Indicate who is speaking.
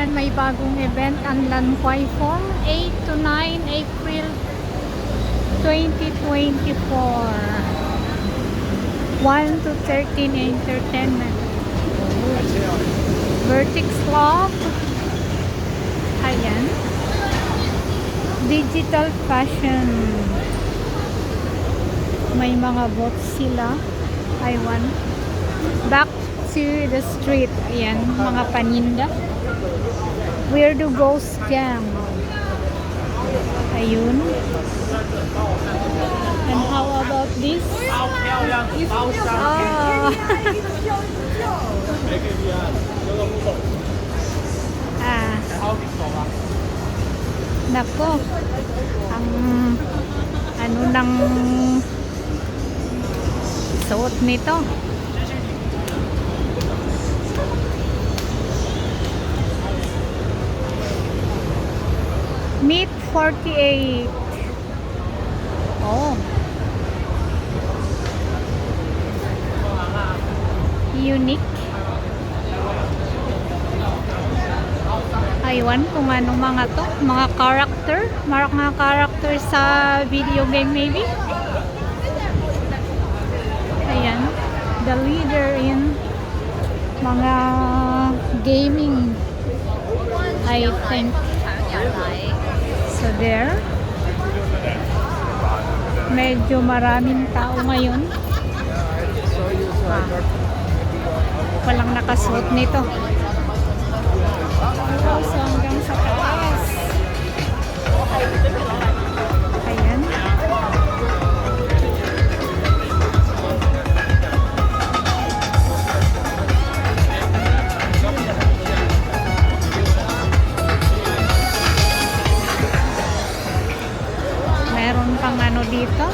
Speaker 1: Ayan, may bagong event ang Lanquay Foam, 8 to 9 April 2024. 1 to 13 entertainment. Vertex Love. Ayan. Digital fashion. May mga bots sila. Taiwan. Back to the street. Ayan, mga paninda. Weirdo Ghost Jam. Ayun. And how about this? Ah. Nako. Ang ano nang suot nito? Meet 48. Oh. Unique. Aywan kung anong mga to. Mga character. Mga character sa video game maybe. Ayan. The leader in mga gaming. I think. So there. Medyo maraming tao ngayon. Walang nakasuot nito. So hanggang sa taas. Ayan. Meron pang ano dito.